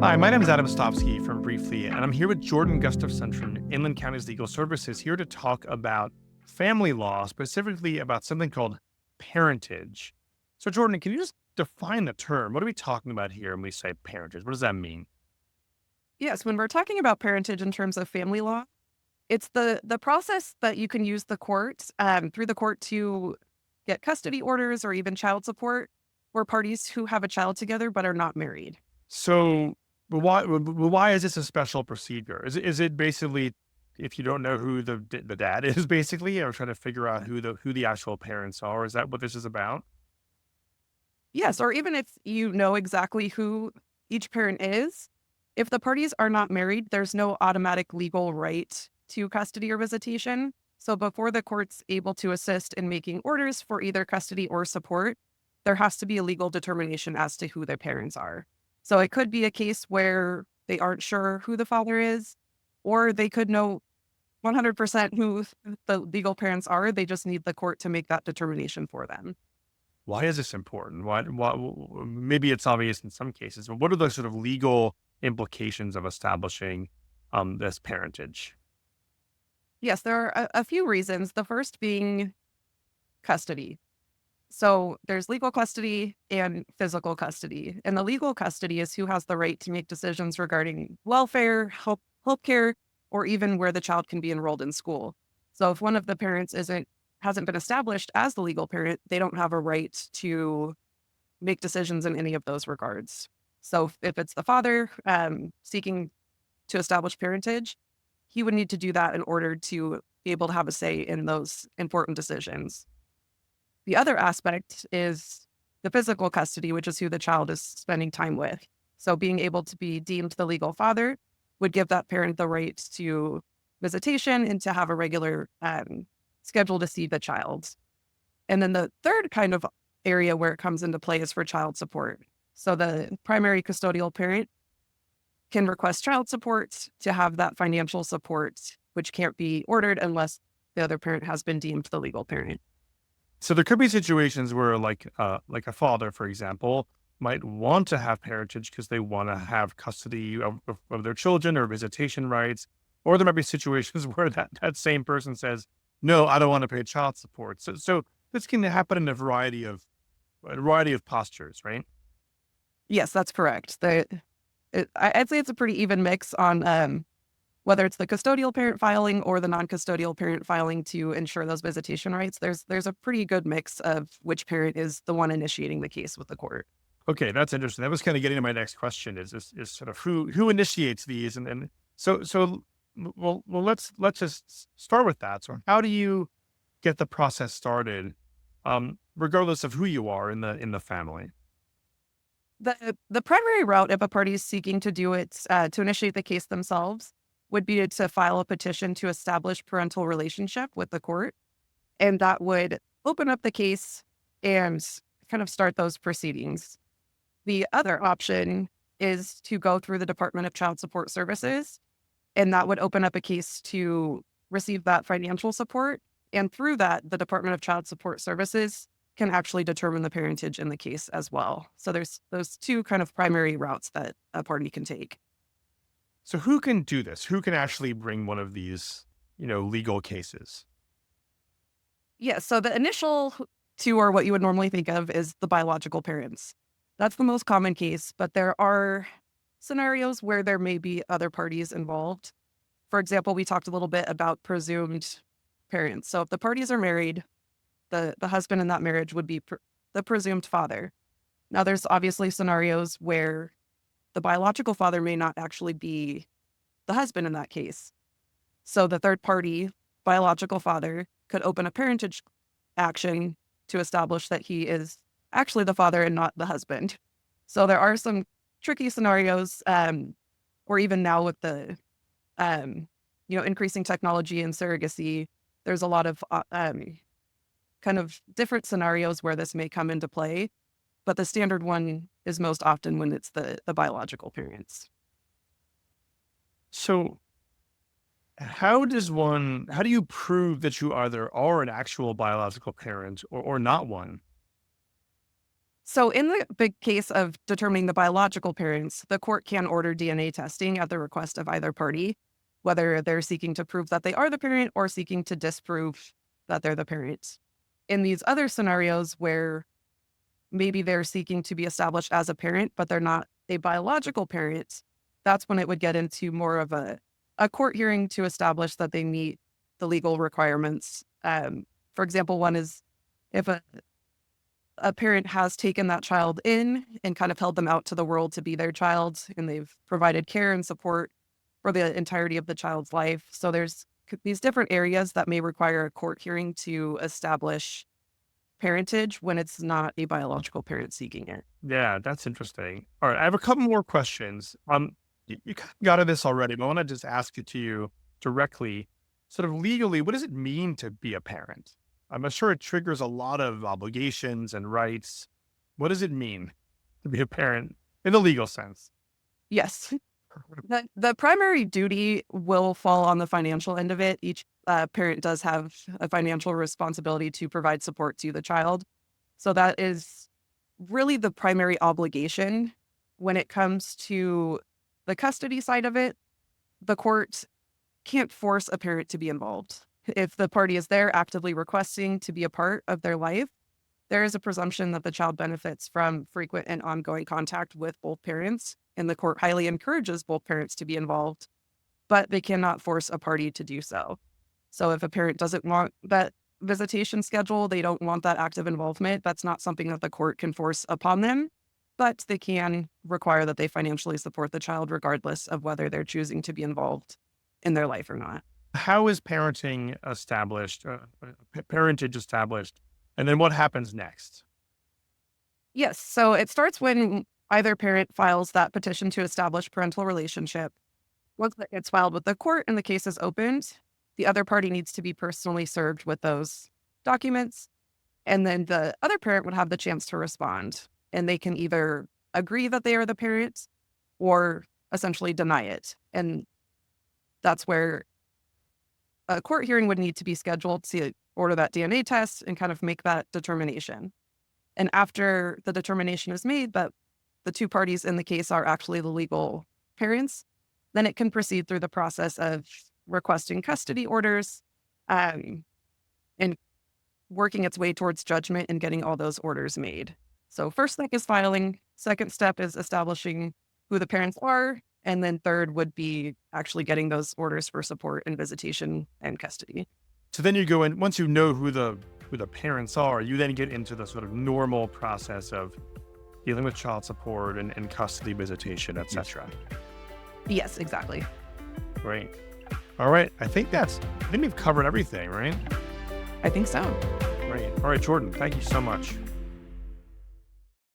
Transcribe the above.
Hi, my name is Adam Stofsky from Briefly, and I'm here with Jordan Gustafson from Inland Counties Legal Services here to talk about family law, specifically about something called parentage. So, Jordan, can you just define the term? What are we talking about here when we say parentage? What does that mean? Yes, when we're talking about parentage in terms of family law, it's the process that you can use the court through the court to get custody orders or even child support for parties who have a child together but are not married. So, why is this a special procedure? Is it basically if you don't know who the dad is, basically, or trying to figure out who the actual parents are? Is that what this is about? Yes, or even if you know exactly who each parent is, if the parties are not married, there's no automatic legal right to custody or visitation. So before the court's able to assist in making orders for either custody or support, there has to be a legal determination as to who their parents are. So it could be a case where they aren't sure who the father is, or they could know 100% who the legal parents are. They just need the court to make that determination for them. Why is this important? Maybe it's obvious in some cases, but what are the sort of legal implications of establishing this parentage? Yes, there are a few reasons. The first being custody. So there's legal custody and physical custody. And the legal custody is who has the right to make decisions regarding welfare, health care, or even where the child can be enrolled in school. So if one of the parents hasn't been established as the legal parent, they don't have a right to make decisions in any of those regards. So if it's the father seeking to establish parentage, he would need to do that in order to be able to have a say in those important decisions. The other aspect is the physical custody, which is who the child is spending time with. So being able to be deemed the legal father would give that parent the right to visitation and to have a regular schedule to see the child. And then the third kind of area where it comes into play is for child support. So the primary custodial parent can request child support to have that financial support, which can't be ordered unless the other parent has been deemed the legal parent. So there could be situations where, like a father, for example, might want to have parentage because they want to have custody of their children or visitation rights, or there might be situations where that same person says, "No, I don't want to pay child support." So this can happen in a variety of postures, right? Yes, that's correct. I'd say it's a pretty even mix on whether it's the custodial parent filing or the non-custodial parent filing to ensure those visitation rights. There's a pretty good mix of which parent is the one initiating the case with the court. Okay, that's interesting. That was kind of getting to my next question is sort of who initiates these and so let's just start with that. So how do you get the process started, regardless of who you are in the family? The primary route if a party is seeking to do it to initiate the case themselves would be to file a petition to establish parental relationship with the court, and that would open up the case and kind of start those proceedings. The other option is to go through the Department of Child Support Services, and that would open up a case to receive that financial support. And through that, the Department of Child Support Services can actually determine the parentage in the case as well. So there's those two kind of primary routes that a party can take. So who can do this? Who can actually bring one of these, legal cases? Yeah, so the initial two are what you would normally think of is the biological parents. That's the most common case, but there are scenarios where there may be other parties involved. For example, we talked a little bit about presumed parents. So if the parties are married, the husband in that marriage would be the presumed father. Now, there's obviously scenarios where the biological father may not actually be the husband in that case. So the third party, biological father, could open a parentage action to establish that he is actually the father and not the husband. So there are some tricky scenarios, or even now with the increasing technology and surrogacy, there's a lot of kind of different scenarios where this may come into play. But the standard one is most often when it's the biological parents. So how do you prove that you either are an actual biological parent or not one? So in the big case of determining the biological parents, the court can order DNA testing at the request of either party, whether they're seeking to prove that they are the parent or seeking to disprove that they're the parent. In these other scenarios where maybe they're seeking to be established as a parent, but they're not a biological parent, that's when it would get into more of a court hearing to establish that they meet the legal requirements. For example, one is if a parent has taken that child in and kind of held them out to the world to be their child, and they've provided care and support for the entirety of the child's life. So there's these different areas that may require a court hearing to establish parentage when it's not a biological parent seeking it. Yeah, that's interesting. All right, I have a couple more questions. You kind of got at this already, but I want to just ask it to you directly. Sort of legally, what does it mean to be a parent? I'm sure it triggers a lot of obligations and rights. What does it mean to be a parent in the legal sense? Yes. The primary duty will fall on the financial end of it. Each parent does have a financial responsibility to provide support to the child. So that is really the primary obligation. When it comes to the custody side of it, the court can't force a parent to be involved. If the party is there actively requesting to be a part of their life, there is a presumption that the child benefits from frequent and ongoing contact with both parents, and the court highly encourages both parents to be involved, but they cannot force a party to do so. So if a parent doesn't want that visitation schedule, they don't want that active involvement, that's not something that the court can force upon them, but they can require that they financially support the child regardless of whether they're choosing to be involved in their life or not. How is parenting established, parentage established, and then what happens next? Yes, so it starts when either parent files that petition to establish parental relationship. Once that gets filed with the court and the case is opened, the other party needs to be personally served with those documents. And then the other parent would have the chance to respond. And they can either agree that they are the parent or essentially deny it. And that's where a court hearing would need to be scheduled to order that DNA test and kind of make that determination. And after the determination is made that the two parties in the case are actually the legal parents, then it can proceed through the process of requesting custody orders, and working its way towards judgment and getting all those orders made. So first step is filing. Second step is establishing who the parents are. And then third would be actually getting those orders for support and visitation and custody. So then you go in, once you know who the parents are, you then get into the sort of normal process of dealing with child support and custody visitation, etc. Yes, exactly. Great. All right. I think we've covered everything, right? I think so. Great. All right, Jordan, thank you so much.